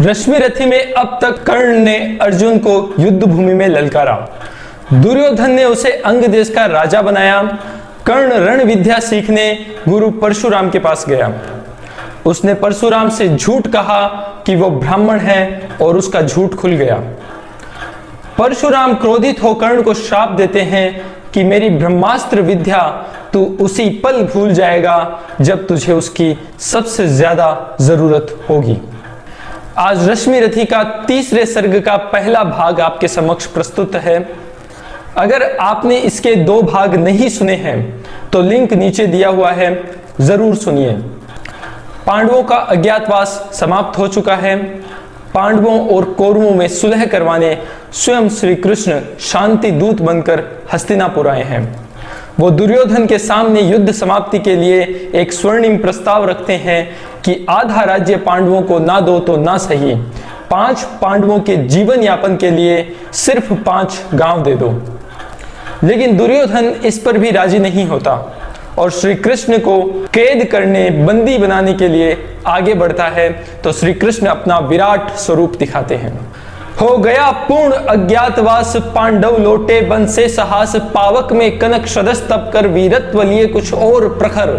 रश्मिरथी में अब तक कर्ण ने अर्जुन को युद्ध भूमि में ललकारा। दुर्योधन ने उसे अंग देश का राजा बनाया। कर्ण रण विद्या सीखने गुरु परशुराम के पास गया। उसने परशुराम से झूठ कहा कि वो ब्राह्मण है और उसका झूठ खुल गया। परशुराम क्रोधित हो कर्ण को श्राप देते हैं कि मेरी ब्रह्मास्त्र विद्या तू उसी पल भूल जाएगा जब तुझे उसकी सबसे ज्यादा जरूरत होगी। आज रश्मिरथी का तीसरे सर्ग का पहला भाग आपके समक्ष प्रस्तुत है। अगर आपने इसके 2 भाग नहीं सुने हैं तो लिंक नीचे दिया हुआ है, जरूर सुनिए। पांडवों का अज्ञातवास समाप्त हो चुका है। पांडवों और कौरवों में सुलह करवाने स्वयं श्री कृष्ण शांति दूत बनकर हस्तिनापुर आए हैं। वो दुर्योधन के सामने युद्ध समाप्ति के लिए एक स्वर्णिम प्रस्ताव रखते हैं कि आधा राज्य पांडवों को ना दो तो ना सही, 5 पांडवों के जीवन यापन के लिए सिर्फ 5 गांव दे दो। लेकिन दुर्योधन इस पर भी राजी नहीं होता और श्री कृष्ण को कैद करने, बंदी बनाने के लिए आगे बढ़ता है। तो श्री कृष्ण अपना विराट स्वरूप दिखाते हैं। हो गया पूर्ण अज्ञातवास, पांडव लौटे वन से साहस, पावक में कनक सदस तप कर वीरत्व लिए कुछ और प्रखर,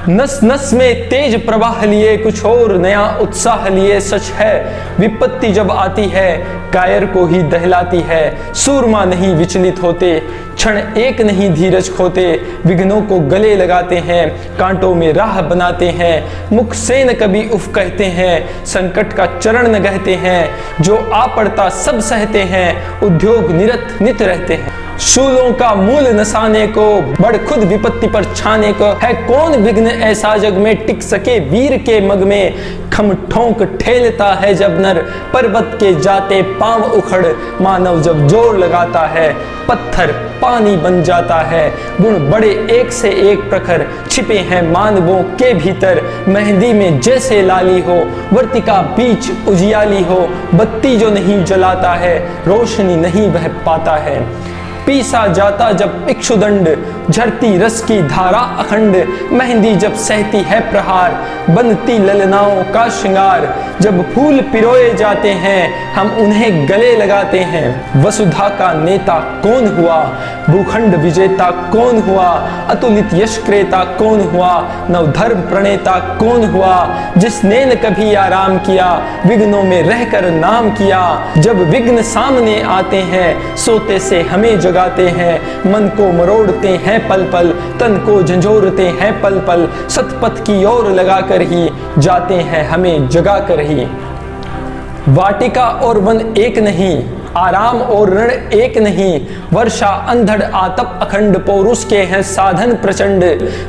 नस नस में तेज प्रवाह लिए कुछ और नया उत्साह लिए। सच है विपत्ति जब आती है कायर को ही दहलाती है, सूरमा नहीं विचलित होते, क्षण एक नहीं धीरज खोते, विघ्नों को गले लगाते हैं, कांटों में राह बनाते हैं, मुख से न कभी उफ कहते हैं, संकट का चरण न गहते हैं, जो आ पड़ता सब सहते हैं, उद्योग निरत नित रहते हैं। शूलों का मूल नसाने को, बड़ खुद विपत्ति पर छाने को, है कौन विघ्न ऐसा जग में टिक सके वीर के मग में, खम ठोंक ठेलता है जब नर पर्वत के जाते पांव उखड़, मानव जब जोर लगाता है पत्थर पानी बन जाता है। गुण बड़े एक से एक प्रखर छिपे हैं मानवों के भीतर, मेहंदी में जैसे लाली हो वर्तिका बीच उजियाली हो, बत्ती जो नहीं जलाता है रोशनी नहीं बह पाता है। पीसा जाता जब इक्षुदंड, झरती रस की धारा अखंड, मेहंदी जब सहती है प्रहार, बनती ललनाओं का श्रृंगार, जब फूल पिरोए जाते हैं हम उन्हें गले लगाते हैं। वसुधा का नेता कौन हुआ, भूखंड विजेता कौन हुआ, अतुलित यश क्रेता कौन हुआ, नवधर्म प्रणेता कौन हुआ, जिसने न कभी आराम किया विघ्नों में रहकर नाम किया। जब विघ्न सामने आते हैं सोते से हमें जगाते हैं, मन को मरोड़ते हैं पल पल, तन को झंझोरते हैं पल पल, सतपथ की ओर लगाकर ही जाते हैं हमें जगा कर ही। वाटिका और वन एक नहीं, आराम और रण एक नहीं, वर्षा अंधड़ आतप अखंड, पौरुष के हैं साधन प्रचंड।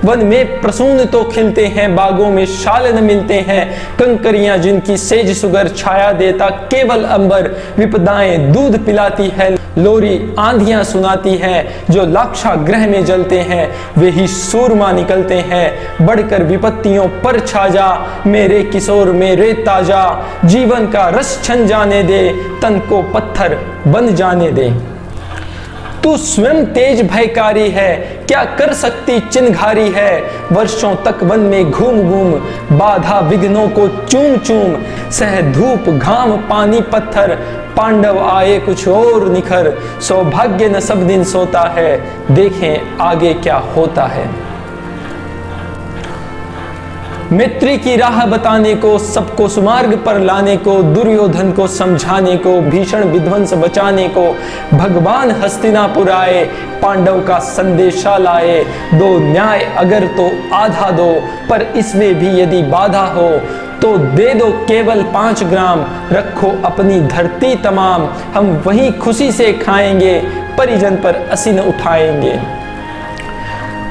वन में प्रसून तो खिलते हैं, बागों में शालन मिलते हैं, कंकरियां जिनकी सेज सुगर छाया देता केवल अंबर, विपदाएं दूध पिलाती है लोरी आंधियां सुनाती हैं, जो लाक्षागृह में जलते हैं वे ही सूरमा निकलते हैं। बढ़कर विपत्तियों पर छा जा मेरे किशोर मेरे ताजा, जीवन का रस छन जाने दे तन को पत्थर बन जाने दे। तू स्वयं तेज भयकारी है क्या कर सकती चिन्हघारी है, वर्षों तक वन में घूम घूम बाधा विघ्नों को चूम चूम, सह धूप घाम पानी पत्थर पांडव आए कुछ और निखर, सौभाग्य न सब दिन सोता है देखें आगे क्या होता है। मैत्री की राह बताने को, सबको सुमार्ग पर लाने को, दुर्योधन को समझाने को, भीषण विध्वंस बचाने को, भगवान हस्तिनापुर आए पांडव का संदेशा लाए। दो न्याय अगर तो आधा दो, पर इसमें भी यदि बाधा हो तो दे दो केवल 5 ग्राम, रखो अपनी धरती तमाम, हम वहीं खुशी से खाएंगे परिजन पर असीन उठाएंगे।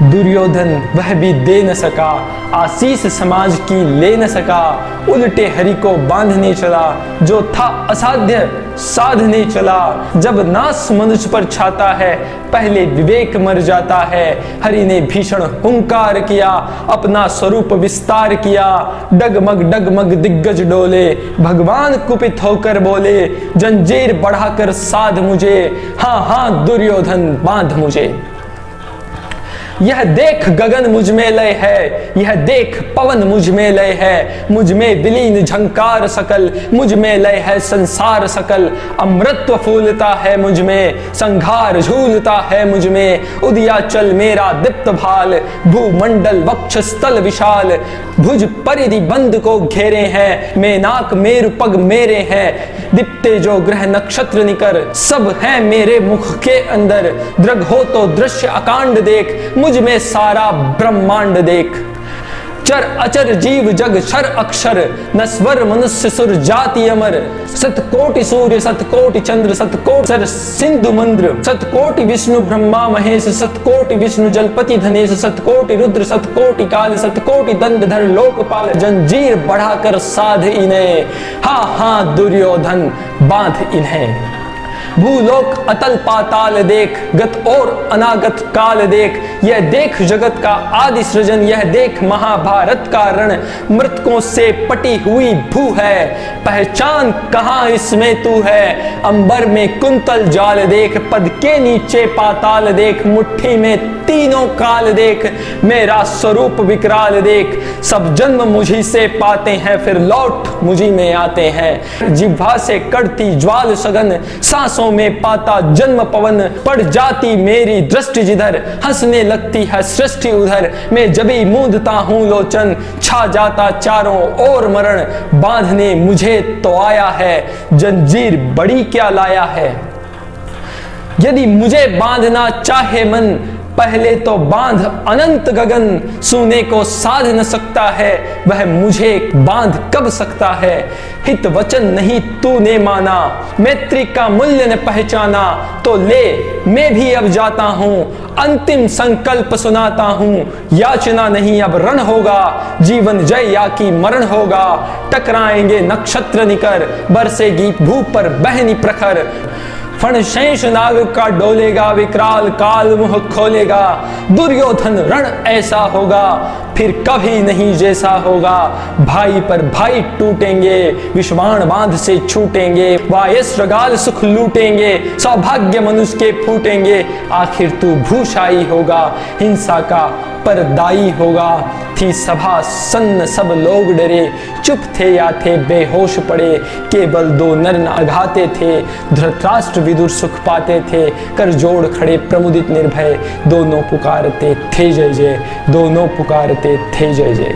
दुर्योधन वह भी दे न सका, आशीष समाज की ले न सका, उल्टे हरि को बांधने चला, जो था असाध्य साधने चला। जब नाश मनुष्य पर छाता है पहले विवेक मर जाता है, हरि ने भीषण हुंकार किया अपना स्वरूप विस्तार किया। डगमग दिग्गज डोले भगवान कुपित होकर बोले, जंजीर बढ़ाकर साध मुझे, हाँ हाँ दुर्योधन बांध मुझे। यह देख गगन मुझ में लय है, यह देख पवन मुझ में लय है, मुझ में विलीन झंकार सकल, मुझ में लय है संसार सकल। अमृतत्व फूलता है मुझ में, संघार झूलता है मुझ में, उदयाचल मेरा दीप्त भाल, भूमंडल वक्ष स्थल विशाल, भुज परिधि बंद को घेरे हैं, मेनाक मेरु पग मेरे हैं, दीप्ते जो ग्रह नक्षत्र निकर, सब है मेरे मुख के अंदर। दृग हो तो दृश्य अकांड देख, मुझ में सारा ब्रह्मांड देख। चर अचर जीव जग क्षर अक्षर, नस्वर मनुष्य सुर जाति अमर, सतकोटि सूर्य सतकोटि चंद्र, सतकोटि सर सिंधु मंद्र, सतकोटि विष्णु ब्रह्मा महेश, सतकोटि विष्णु जलपति धनेश, सतकोटि रुद्र सतकोटि काल, सतकोटि दंडधर लोकपाल। जंजीर बढ़ाकर साध इन्हें, हाँ दुर्योधन बांध इन्हें। भूलोक अतल पाताल देख, गत और अनागत काल देख, यह देख जगत का आदि सृजन, यह देख महाभारत का रण, मृतकों से पटी हुई भू है, पहचान कहाँ इसमें तू है। अंबर में कुंतल जाल देख, पद के नीचे पाताल देख, मुट्ठी में तीनों काल देख, मेरा स्वरूप विकराल देख। सब जन्म मुझी से पाते हैं, फिर लौट मुझी में आते हैं। जिह्वा से कड़ती ज्वाल सघन, सांसों में पाता जन्म पवन, पड़ जाती मेरी दृष्टि जिधर, हंसने लगती है सृष्टि उधर। मैं जभी मूंदता हूँ लोचन, छा जाता चारों ओर मरण, बांधने मुझे तो आया है, जंजीर बड़ी क्या लाया है। यदि मुझे बांधना चाहे मन, पहले तो बांध अनंत गगन, सुने को साध न सकता है, वह मुझे बांध कब सकता है। हित वचन नहीं तूने माना, मैत्री का मूल्य न पहचाना, तो ले मैं भी अब जाता हूँ, अंतिम संकल्प सुनाता हूँ। याचना नहीं अब रण होगा, जीवन जय या की मरण होगा। टकराएंगे नक्षत्र निकर, बरसेगी भू पर बहनी प्रखर। फण शेष नाग का डोलेगा, विकराल काल मुह खोलेगा। दुर्योधन रण ऐसा होगा, फिर कभी नहीं जैसा होगा। भाई पर भाई टूटेंगे, विषवाण बांध से छूटेंगे, वायस्रगाल सुख लूटेंगे, सौभाग्य मनुष्य के फूटेंगे। आखिर तू भूषाई होगा, हिंसा का परदाई होगा। थी सभा सन्न सब लोग डरे, चुप थे या थे बेहोश पड़े, केवल दो नर अघाते थे, धृतराष्ट्र विदुर सुख पाते थे। कर जोड़ खड़े प्रमुदित निर्भय, दोनों पुकारते थे जय जय, दोनों पुकारते थे जय जय।